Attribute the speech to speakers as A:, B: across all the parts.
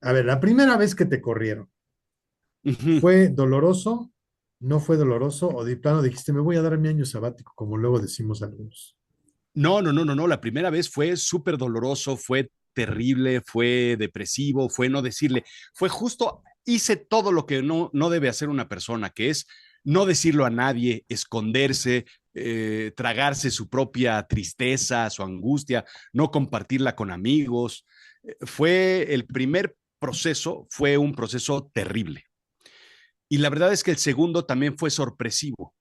A: A ver, la primera vez que te corrieron,
B: Ujú.
A: ¿fue doloroso? ¿No fue doloroso? ¿O de plano dijiste, me voy a dar mi año sabático, como luego decimos algunos?
B: No, no, no, no, no. La primera vez fue súper doloroso, fue terrible, fue depresivo, fue no decirle, fue justo, hice todo lo que no debe hacer una persona, que es no decirlo a nadie, esconderse, tragarse su propia tristeza, su angustia, no compartirla con amigos. Fue el primer proceso, fue un proceso terrible. Y la verdad es que el segundo también fue sorpresivo.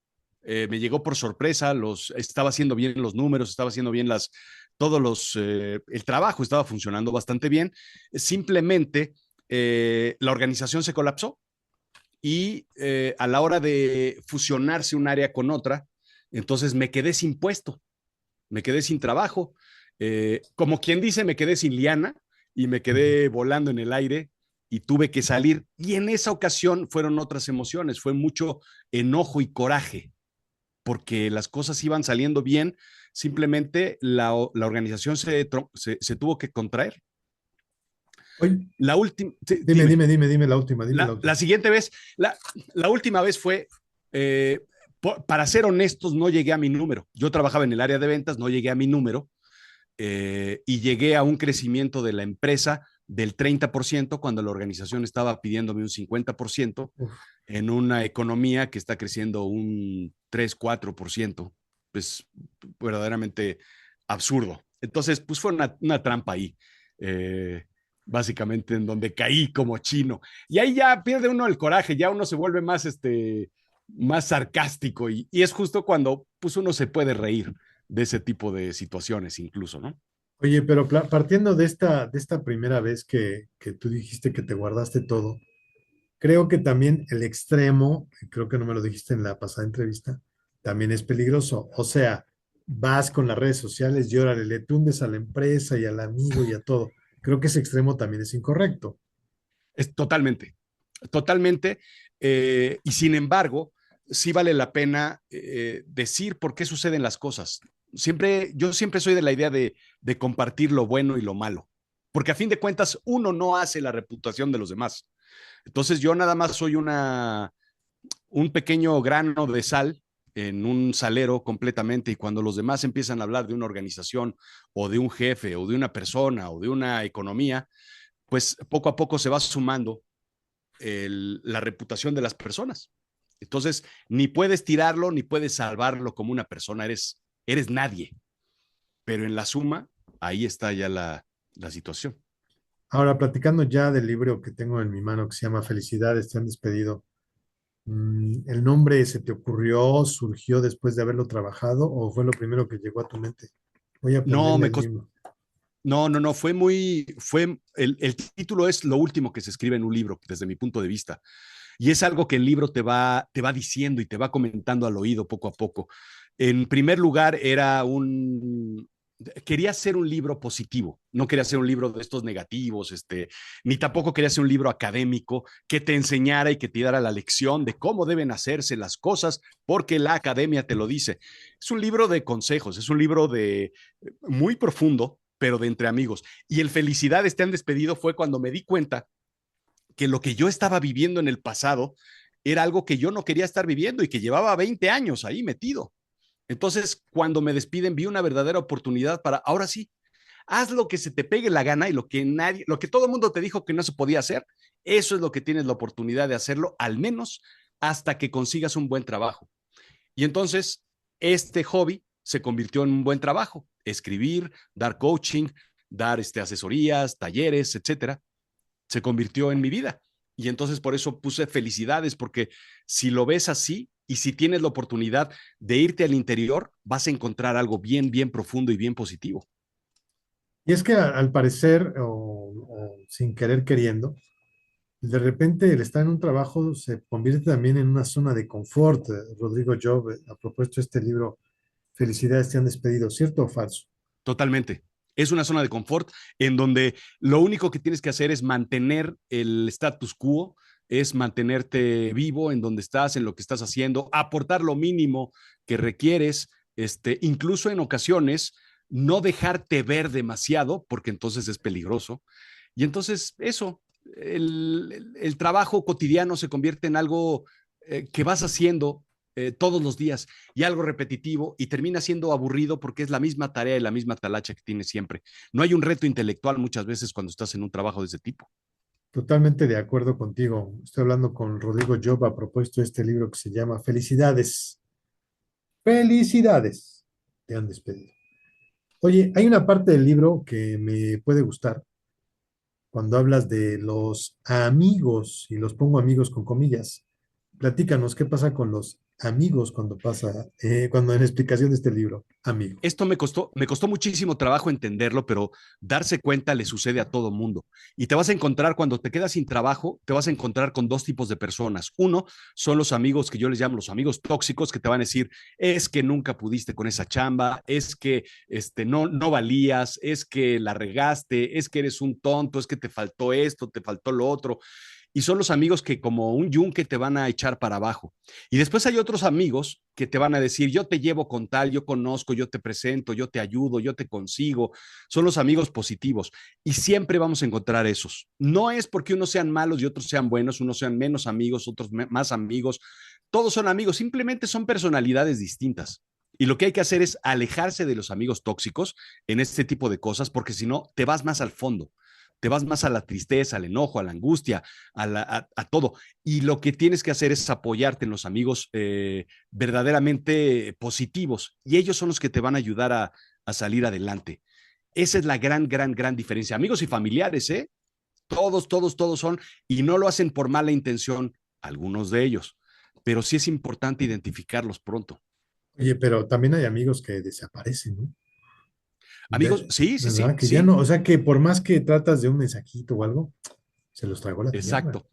B: Me llegó por sorpresa, estaba haciendo bien los números, estaba haciendo bien el trabajo estaba funcionando bastante bien. Simplemente la organización se colapsó y a la hora de fusionarse un área con otra, entonces me quedé sin puesto, me quedé sin trabajo. Como quien dice, me quedé sin liana y me
A: Ujú.
B: quedé volando en el aire y tuve que salir. Y en esa ocasión fueron otras emociones, fue mucho enojo y coraje, porque las cosas iban saliendo bien, simplemente la organización se tuvo que contraer.
A: Oye,
B: La última,
A: dime,
B: dime,
A: dime, dime, dime la última, dime la
B: la
A: última.
B: siguiente vez, la última vez fue, eh, para ser honestos, no llegué a mi número. Yo trabajaba en el área de ventas, no llegué a mi número y llegué a un crecimiento de la empresa del 30% cuando la organización estaba pidiéndome un 50%
A: Uf.
B: en una economía que está creciendo un 3-4%. Pues verdaderamente absurdo. Entonces, pues fue una trampa ahí, eh, básicamente en donde caí como chino. Y ahí ya pierde uno el coraje, ya uno se vuelve más, más sarcástico y es justo cuando pues uno se puede reír de ese tipo de situaciones incluso, ¿no?
A: Oye, pero partiendo de esta primera vez que tú dijiste que te guardaste todo, creo que también el extremo, y creo que no me lo dijiste en la pasada entrevista, también es peligroso. O sea, vas con las redes sociales y órale, le tundes a la empresa y al amigo y a todo. Creo que ese extremo también es incorrecto.
B: Es totalmente, totalmente. Y sin embargo, sí vale la pena decir por qué suceden las cosas. Yo siempre soy de la idea de compartir lo bueno y lo malo, porque a fin de cuentas uno no hace la reputación de los demás. Entonces yo nada más soy un pequeño grano de sal en un salero completamente y cuando los demás empiezan a hablar de una organización o de un jefe o de una persona o de una economía, pues poco a poco se va sumando la reputación de las personas. Entonces, ni puedes tirarlo, ni puedes salvarlo como una persona, eres nadie. Pero en la suma, ahí está ya la situación.
A: Ahora, platicando ya del libro que tengo en mi mano que se llama Felicidades, te han despedido. ¿El nombre se te ocurrió, surgió después de haberlo trabajado o fue lo primero que llegó a tu mente? Voy a
B: No,
A: ponerle el mismo.
B: no, el título es lo último que se escribe en un libro, desde mi punto de vista. Y es algo que el libro te va diciendo y te va comentando al oído poco a poco. En primer lugar, quería hacer un libro positivo, no quería hacer un libro de estos negativos, ni tampoco quería hacer un libro académico que te enseñara y que te diera la lección de cómo deben hacerse las cosas, porque la academia te lo dice. Es un libro de consejos, es un libro de muy profundo, pero de entre amigos. Y el Felicidades te han despedido fue cuando me di cuenta que lo que yo estaba viviendo en el pasado era algo que yo no quería estar viviendo y que llevaba 20 años ahí metido. Entonces, cuando me despiden, vi una verdadera oportunidad para, ahora sí, haz lo que se te pegue la gana y lo que todo el mundo te dijo que no se podía hacer, eso es lo que tienes la oportunidad de hacerlo, al menos hasta que consigas un buen trabajo. Y entonces, este hobby se convirtió en un buen trabajo, escribir, dar coaching, dar asesorías, talleres, etcétera, se convirtió en mi vida. Y entonces por eso puse felicidades, porque si lo ves así y si tienes la oportunidad de irte al interior, vas a encontrar algo bien, bien profundo y bien positivo.
A: Y es que al parecer, o sin querer queriendo, de repente el estar en un trabajo se convierte también en una zona de confort. Rodrigo Job ha propuesto este libro, Felicidades te han despedido, ¿cierto o falso?
B: Totalmente. Es una zona de confort en donde lo único que tienes que hacer es mantener el status quo, es mantenerte vivo en donde estás, en lo que estás haciendo, aportar lo mínimo que requieres, incluso en ocasiones no dejarte ver demasiado, porque entonces es peligroso. Y entonces eso, el trabajo cotidiano se convierte en algo que vas haciendo todos los días y algo repetitivo y termina siendo aburrido porque es la misma tarea y la misma talacha que tienes siempre. No hay un reto intelectual muchas veces cuando estás en un trabajo de ese tipo.
A: Totalmente de acuerdo contigo. Estoy hablando con Rodrigo Job a propósito de este libro que se llama Felicidades. Felicidades. Te han despedido. Oye, hay una parte del libro que me puede gustar cuando hablas de los amigos, y los pongo amigos con comillas. Platícanos, ¿qué pasa con los amigos cuando pasa, cuando en la explicación de este libro, amigos?
B: Esto me costó muchísimo trabajo entenderlo, pero darse cuenta le sucede a todo mundo. Y te vas a encontrar, cuando te quedas sin trabajo, te vas a encontrar con dos tipos de personas. Uno son los amigos que yo les llamo los amigos tóxicos, que te van a decir, es que nunca pudiste con esa chamba, es que no valías, es que la regaste, es que eres un tonto, es que te faltó esto, te faltó lo otro, y son los amigos que como un yunque te van a echar para abajo. Y después hay otros amigos que te van a decir, yo te llevo con tal, yo conozco, yo te presento, yo te ayudo, yo te consigo. Son los amigos positivos. Y siempre vamos a encontrar esos. No es porque unos sean malos y otros sean buenos, unos sean menos amigos, otros más amigos. Todos son amigos, simplemente son personalidades distintas. Y lo que hay que hacer es alejarse de los amigos tóxicos en este tipo de cosas, porque si no, te vas más al fondo, te vas más a la tristeza, al enojo, a la angustia, a todo. Y lo que tienes que hacer es apoyarte en los amigos verdaderamente positivos. Y ellos son los que te van a ayudar a salir adelante. Esa es la gran, gran, gran diferencia. Amigos y familiares, ¿eh? Todos, todos, todos son, y no lo hacen por mala intención, algunos de ellos. Pero sí es importante identificarlos pronto.
A: Oye, pero también hay amigos que desaparecen, ¿no?
B: Amigos, sí, sí,
A: ¿Verdad?
B: sí,
A: Que ya
B: sí,
A: no, o sea, que por más que tratas de un mensajito o algo, se los tragó la tierra.
B: exacto.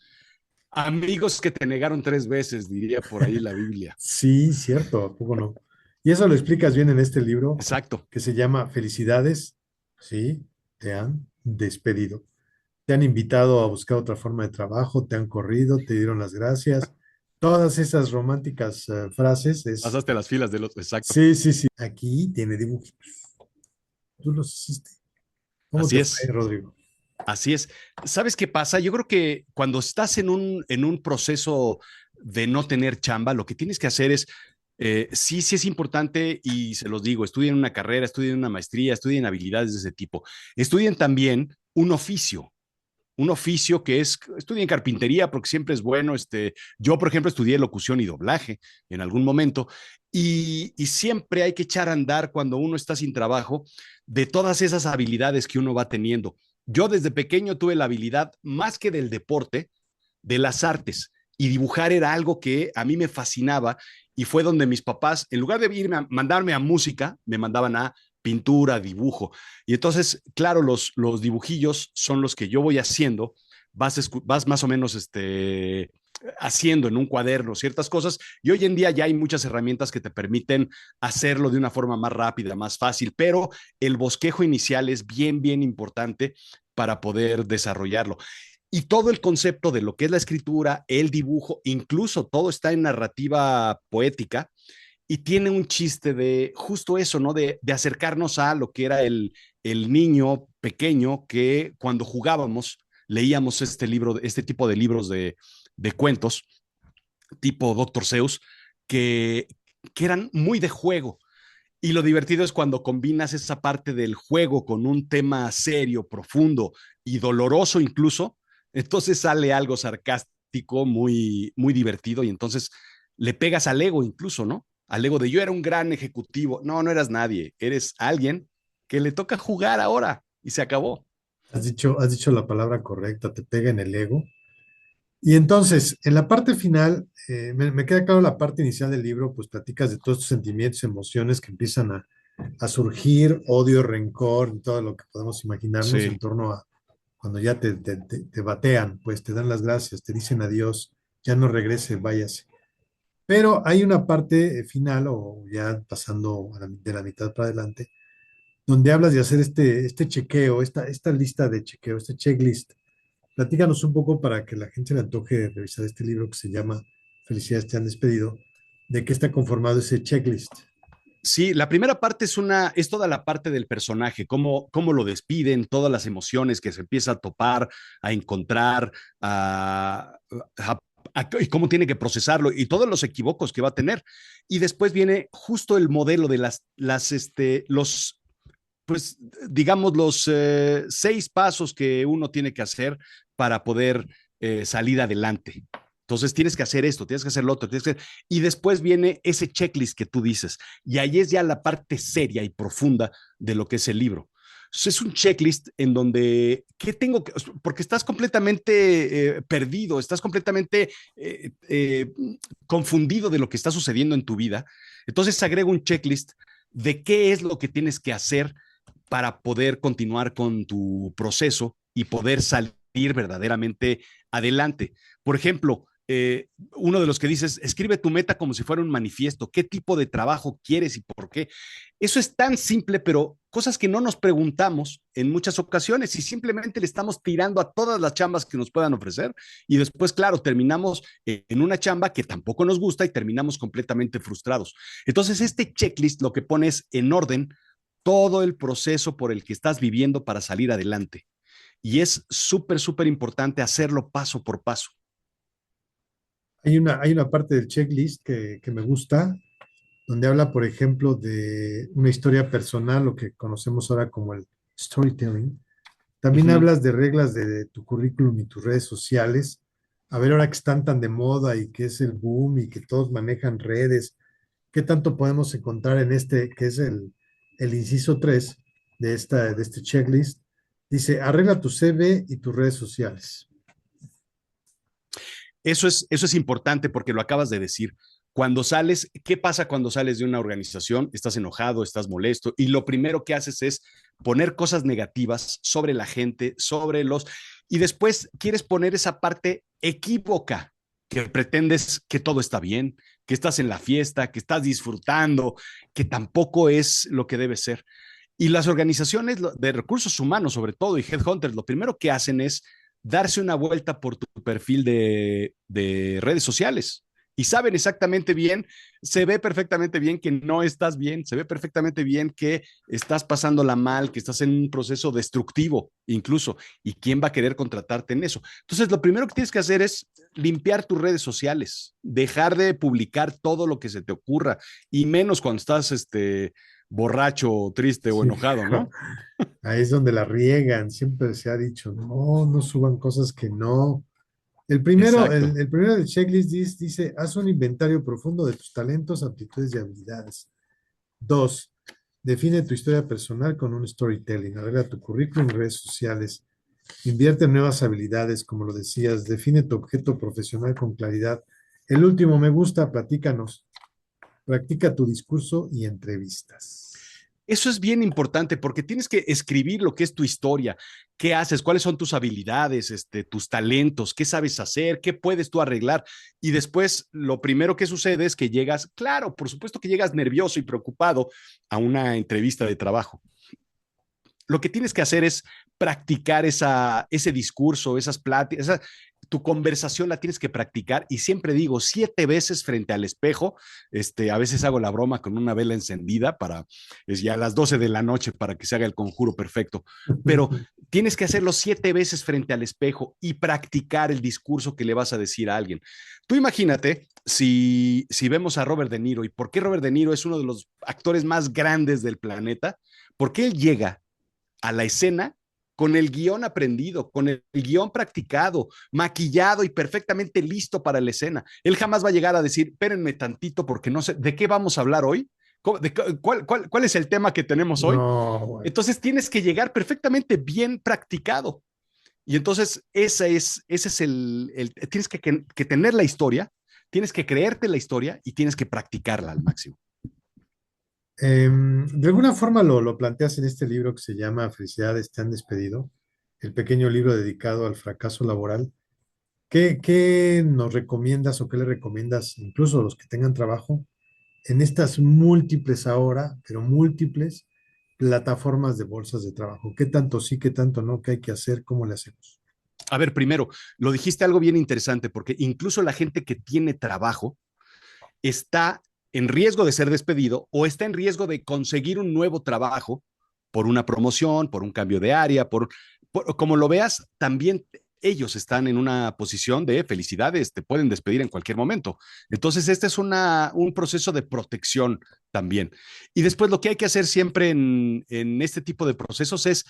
B: Amigos que te negaron 3 veces, diría por ahí la Biblia.
A: Sí, cierto, ¿a poco no? Y eso lo explicas bien en este libro
B: Exacto.
A: que se llama Felicidades, sí, te han despedido. Te han invitado a buscar otra forma de trabajo, te han corrido, te dieron las gracias. Todas esas románticas frases es,
B: Pasaste a las filas del otro, exacto.
A: sí, sí, sí. Aquí tiene dibujitos. Tú los hiciste. ¿Cómo
B: Así
A: te fue,
B: es,
A: Rodrigo?
B: así es. ¿Sabes qué pasa? Yo creo que cuando estás en un proceso de no tener chamba, lo que tienes que hacer es, sí, sí es importante y se los digo, estudien una carrera, estudien una maestría, estudien habilidades de ese tipo. Estudien también un oficio que es, estudien carpintería porque siempre es bueno. Yo, por ejemplo, estudié locución y doblaje en algún momento y siempre hay que echar a andar cuando uno está sin trabajo de todas esas habilidades que uno va teniendo. Yo desde pequeño tuve la habilidad, más que del deporte, de las artes. Y dibujar era algo que a mí me fascinaba y fue donde mis papás, en lugar de irme a mandarme a música, me mandaban a pintura, dibujo. Y entonces, claro, los dibujillos son los que yo voy haciendo, vas más o menos haciendo en un cuaderno ciertas cosas y hoy en día ya hay muchas herramientas que te permiten hacerlo de una forma más rápida, más fácil, pero el bosquejo inicial es bien, bien importante para poder desarrollarlo. Y todo el concepto de lo que es la escritura, el dibujo, incluso todo está en narrativa poética y tiene un chiste de justo eso, ¿no? De acercarnos a lo que era el niño pequeño que cuando jugábamos leíamos este tipo de libros de cuentos, tipo Doctor Seuss, que, que eran muy de juego. Y lo divertido es cuando combinas esa parte del juego con un tema serio, profundo y doloroso incluso, entonces sale algo sarcástico, muy, muy divertido y entonces le pegas al ego incluso, ¿no? Al ego de yo era un gran ejecutivo. No, no eras nadie, eres alguien que le toca jugar ahora y se acabó.
A: Has dicho la palabra correcta, te pega en el ego. Y entonces, en la parte final, me queda claro la parte inicial del libro, pues platicas de todos estos sentimientos, emociones que empiezan a surgir, odio, rencor, y todo lo que podemos imaginarnos en
B: Sí,
A: torno a cuando ya te batean, pues te dan las gracias, te dicen adiós, ya no regrese, váyase. Pero hay una parte final, o ya pasando de la mitad para adelante, donde hablas de hacer este chequeo, esta lista de chequeo, este checklist. Platícanos un poco para que la gente se le antoje revisar este libro que se llama Felicidades, te han despedido. ¿De qué está conformado ese checklist?
B: Sí, la primera parte es toda la parte del personaje, cómo lo despiden, todas las emociones que se empieza a topar, a encontrar, a, a- y cómo tiene que procesarlo y todos los equívocos que va a tener. Y después viene justo el modelo de pues, digamos, los 6 pasos que uno tiene que hacer para poder salir adelante. Entonces tienes que hacer esto, tienes que hacer lo otro, y después viene ese checklist que tú dices, y ahí es ya la parte seria y profunda de lo que es el libro. Es un checklist en donde, ¿qué tengo que? Porque estás completamente perdido, estás completamente confundido de lo que está sucediendo en tu vida. Entonces agrego un checklist de qué es lo que tienes que hacer para poder continuar con tu proceso y poder salir verdaderamente adelante. Por ejemplo, uno de los que dices, escribe tu meta como si fuera un manifiesto, qué tipo de trabajo quieres y por qué. Eso es tan simple, pero cosas que no nos preguntamos en muchas ocasiones y simplemente le estamos tirando a todas las chambas que nos puedan ofrecer y después, claro, terminamos en una chamba que tampoco nos gusta y terminamos completamente frustrados. Entonces, este checklist lo que pones en orden todo el proceso por el que estás viviendo para salir adelante. Y es súper, súper importante hacerlo paso por paso.
A: Hay una parte del checklist que me gusta, donde habla, por ejemplo, de una historia personal, lo que conocemos ahora como el storytelling.
B: Uh
A: También
B: -huh.
A: hablas de reglas de tu currículum y tus redes sociales. A ver, ahora que están tan de moda y que es el boom y que todos manejan redes, ¿qué tanto podemos encontrar en este, que es el inciso 3 de este checklist? Dice, arregla tu CV y tus redes sociales.
B: Eso es importante porque lo acabas de decir. Cuando sales, ¿qué pasa cuando sales de una organización? Estás enojado, estás molesto y lo primero que haces es poner cosas negativas sobre la gente, sobre los... Y después quieres poner esa parte equívoca, que pretendes que todo está bien, que estás en la fiesta, que estás disfrutando, que tampoco es lo que debe ser. Y las organizaciones de recursos humanos, sobre todo, y headhunters, lo primero que hacen es darse una vuelta por tu perfil de redes sociales. Y saben exactamente bien, se ve perfectamente bien que no estás bien, se ve perfectamente bien que estás pasándola mal, que estás en un proceso destructivo incluso, y quién va a querer contratarte en eso. Entonces, lo primero que tienes que hacer es limpiar tus redes sociales, dejar de publicar todo lo que se te ocurra, y menos cuando estás borracho, triste o
A: Sí,
B: enojado, ¿no?
A: ahí es donde la riegan. Siempre se ha dicho, no, no suban cosas que no. El primero,
B: Exacto.
A: el primero del checklist dice, haz un inventario profundo de tus talentos, aptitudes y habilidades. Dos, define tu historia personal con un storytelling. Arregla tu currículum en redes sociales. Invierte en nuevas habilidades, como lo decías. Define tu objeto profesional con claridad. El último, me gusta, platícanos. Practica tu discurso y entrevistas.
B: Eso es bien importante porque tienes que escribir lo que es tu historia, qué haces, cuáles son tus habilidades, tus talentos, qué sabes hacer, qué puedes tú arreglar. Y después lo primero que sucede es que llegas, claro, por supuesto que llegas nervioso y preocupado a una entrevista de trabajo. Lo que tienes que hacer es practicar ese discurso, esas pláticas, tu conversación la tienes que practicar y siempre digo 7 veces frente al espejo. A veces hago la broma con una vela encendida es ya a las 12 de la noche para que se haga el conjuro perfecto, pero tienes que hacerlo 7 veces frente al espejo y practicar el discurso que le vas a decir a alguien. Tú imagínate si vemos a Robert De Niro y por qué Robert De Niro es uno de los actores más grandes del planeta, porque él llega a la escena con el guión aprendido, con el guión practicado, maquillado y perfectamente listo para la escena. Él jamás va a llegar a decir, espérenme tantito porque no sé, ¿de qué vamos a hablar hoy? ¿Cuál es el tema que tenemos hoy?
A: No, bueno.
B: Entonces tienes que llegar perfectamente bien practicado. Y entonces ese es tienes que tener la historia, tienes que creerte la historia y tienes que practicarla al máximo.
A: De alguna forma lo planteas en este libro que se llama Felicidades, te han despedido, el pequeño libro dedicado al fracaso laboral. ¿Qué nos recomiendas o qué le recomiendas, incluso a los que tengan trabajo, en estas múltiples ahora, pero múltiples plataformas de bolsas de trabajo? ¿Qué tanto sí, qué tanto no? ¿Qué hay que hacer? ¿Cómo le hacemos?
B: A ver, primero, lo dijiste algo bien interesante, porque incluso la gente que tiene trabajo está en riesgo de ser despedido o está en riesgo de conseguir un nuevo trabajo por una promoción, por un cambio de área, como lo veas, también ellos están en una posición de felicidades, te pueden despedir en cualquier momento. Entonces, este es un proceso de protección también. Y después lo que hay que hacer siempre en este tipo de procesos es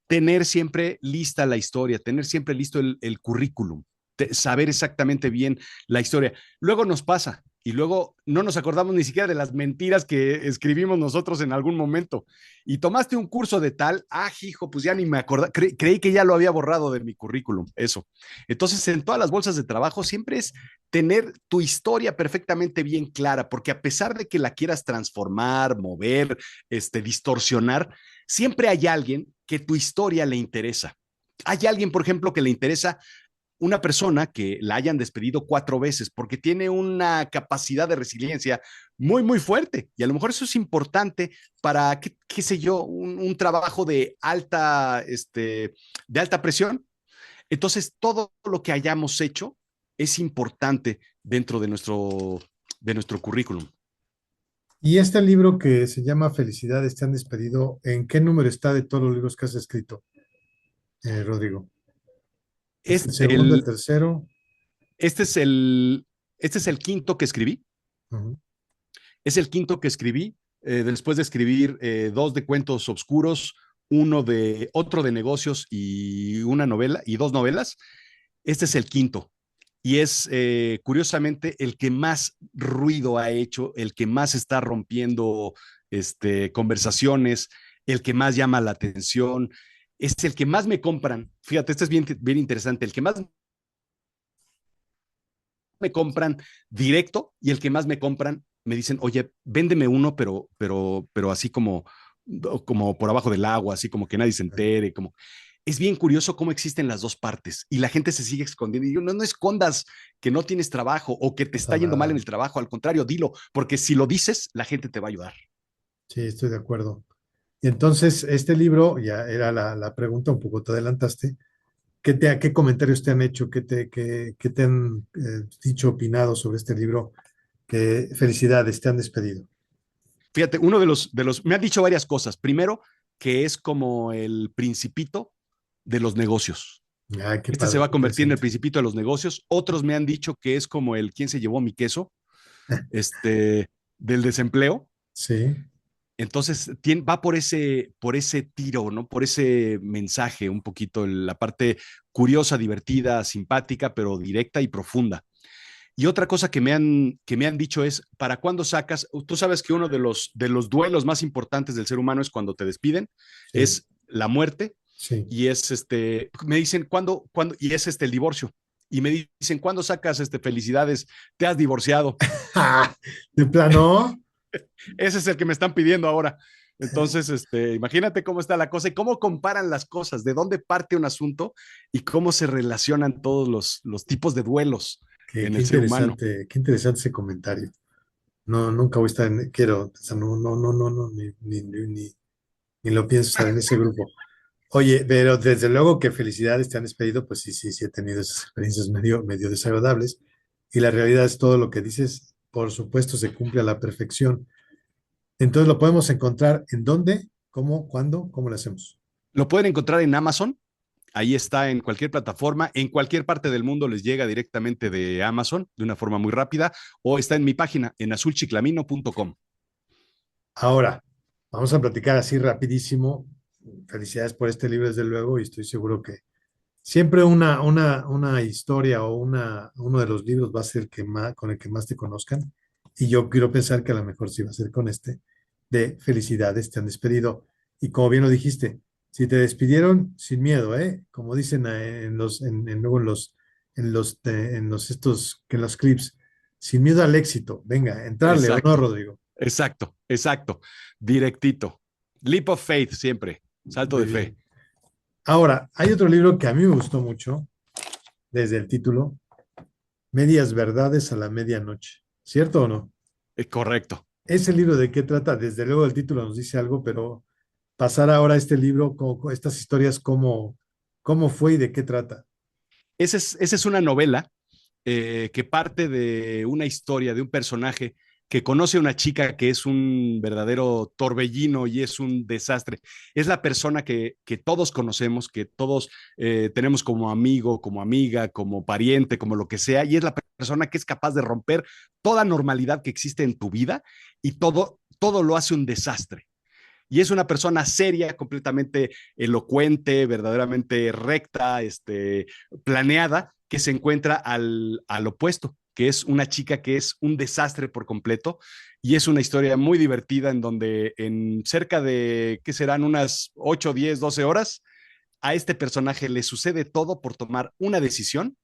B: tener siempre lista la historia, tener siempre listo el currículum, saber exactamente bien la historia. Luego nos pasa y luego no nos acordamos ni siquiera de las mentiras que escribimos nosotros en algún momento. Y tomaste un curso de tal, hijo, pues ya ni me acordaba, creí que ya lo había borrado de mi currículum, eso. Entonces, en todas las bolsas de trabajo siempre es tener tu historia perfectamente bien clara, porque a pesar de que la quieras transformar, mover, distorsionar, siempre hay alguien que tu historia le interesa. Hay alguien, por ejemplo, que le interesa una persona que la hayan despedido 4 veces porque tiene una capacidad de resiliencia muy, muy fuerte. Y a lo mejor eso es importante para, qué sé yo, un trabajo de alta presión. Entonces, todo lo que hayamos hecho es importante dentro de nuestro currículum.
A: Y este libro que se llama Felicidades, te han despedido, ¿en qué número está de todos los libros que has escrito, Rodrigo? ¿Es el
B: Es
A: segundo, el
B: el,
A: tercero?
B: este, es el, este es el quinto que escribí.
A: Ujú.
B: Es el quinto que escribí, después de escribir dos de cuentos oscuros, otro de negocios y una novela y dos novelas. Este es el quinto y es curiosamente el que más ruido ha hecho, el que más está rompiendo conversaciones, el que más llama la atención, es el que más me compran. Fíjate, este es bien, bien interesante, el que más me compran directo y el que más me compran me dicen, oye, véndeme uno, pero así como por abajo del agua, así como que nadie se entere, como es bien curioso cómo existen las dos partes y la gente se sigue escondiendo. Y yo, no, no escondas que no tienes trabajo o que te
A: Pasa
B: está yendo mal en
A: nada.
B: el trabajo, al contrario, dilo, porque si lo dices, la gente te va a ayudar.
A: Sí, estoy de acuerdo. Y entonces, este libro, ya era la pregunta, un poco te adelantaste. ¿Qué comentarios te han hecho? ¿Qué te han dicho, opinado sobre este libro? Que felicidades, te han despedido.
B: Fíjate, uno me han dicho varias cosas. Primero, que es como el principito de los negocios.
A: Ay, qué
B: Este se
A: padre,
B: va a
A: qué
B: convertir en el
A: interesante.
B: principito de los negocios. Otros me han dicho que es como el quién se llevó mi queso, este, del desempleo.
A: Sí,
B: Entonces va por ese tiro, ¿no? Por ese mensaje, un poquito la parte curiosa, divertida, simpática, pero directa y profunda. Y otra cosa que me han dicho es, ¿para cuándo sacas? Tú sabes que uno de los duelos más importantes del ser humano es cuando te despiden,
A: sí,
B: es la muerte
A: sí.
B: y me dicen, ¿cuándo? Y es el divorcio. Y me dicen, ¿cuándo sacas felicidades? Te has divorciado.
A: De plano,
B: Ese es el que me están pidiendo ahora. Entonces, imagínate cómo está la cosa y cómo comparan las cosas, de dónde parte un asunto y cómo se relacionan todos los tipos de duelos en el ser humano.
A: qué interesante ese comentario. No, nunca voy a estar quiero, o sea, no, no, no, no, no, ni lo pienso estar en ese grupo. Oye, pero desde luego que felicidades te han despedido, pues sí, sí, sí he tenido esas experiencias medio desagradables. Y la realidad es todo lo que dices, por supuesto, se cumple a la perfección. Entonces lo podemos encontrar en dónde, cómo, cuándo, cómo lo hacemos.
B: Lo pueden encontrar en Amazon, ahí está en cualquier plataforma, en cualquier parte del mundo les llega directamente de Amazon de una forma muy rápida, o está en mi página en azulchiclamino.com.
A: Ahora, vamos a platicar así rapidísimo. Felicidades por este libro, desde luego, y estoy seguro que siempre una historia o uno de los libros va a ser con el que más te conozcan. Y yo quiero pensar que a lo mejor sí va a ser con este, de felicidades, te han despedido. Y como bien lo dijiste, si te despidieron, sin miedo, ¿eh? Como dicen luego en los clips, sin miedo al éxito. Venga, entrarle o no,
B: Exacto,
A: Rodrigo.
B: exacto, exacto, directito. Leap of faith siempre, salto
A: Muy
B: de fe.
A: bien. Ahora, hay otro libro que a mí me gustó mucho, desde el título, Medias Verdades a la Medianoche. ¿Cierto o no?
B: Correcto.
A: Ese libro de qué trata, desde luego el título nos dice algo, pero pasar ahora a este libro, estas historias, cómo fue y de qué trata.
B: Esa es una novela que parte de una historia de un personaje que conoce a una chica que es un verdadero torbellino y es un desastre. Es la persona que todos conocemos, que todos tenemos como amigo, como amiga, como pariente, como lo que sea, y es la persona que es capaz de romper toda normalidad que existe en tu vida y todo lo hace un desastre. Y es una persona seria, completamente elocuente, verdaderamente recta, planeada, que se encuentra al opuesto, que es una chica que es un desastre por completo. Y es una historia muy divertida en donde en cerca de, ¿qué serán? Unas 8, 10, 12 horas, a este personaje le sucede todo por tomar una decisión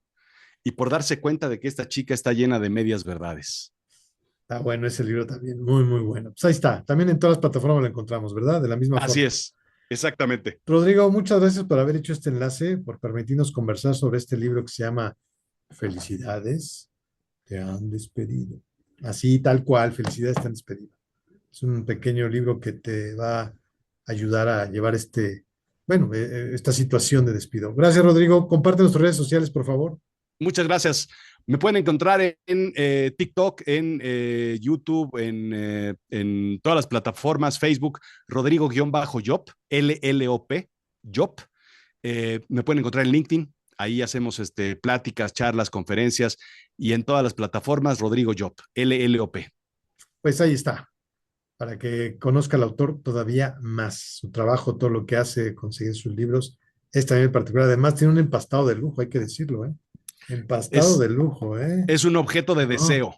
B: y por darse cuenta de que esta chica está llena de medias verdades.
A: Está bueno ese libro también, muy, muy bueno. Pues ahí está, también en todas las plataformas lo encontramos, ¿verdad? De la misma
B: Así
A: forma.
B: es, exactamente.
A: Rodrigo, muchas gracias por haber hecho este enlace, por permitirnos conversar sobre este libro que se llama Felicidades, te han despedido. Así, tal cual, Felicidades, te han despedido. Es un pequeño libro que te va a ayudar a llevar esta situación de despido. Gracias, Rodrigo. Comparte nuestras redes sociales, por favor.
B: Muchas gracias. Me pueden encontrar en TikTok, en YouTube, en todas las plataformas, Facebook, Rodrigo-Job, LLOP, Job. Me pueden encontrar en LinkedIn. Ahí hacemos pláticas, charlas, conferencias y en todas las plataformas, Rodrigo Job, LLOP.
A: Pues ahí está, para que conozca al autor todavía más, su trabajo, todo lo que hace, conseguir sus libros. Es también en particular, además tiene un empastado de lujo, hay que decirlo, ¿eh? Empastado
B: Es,
A: de lujo, ¿eh?
B: es un objeto de
A: No,
B: deseo.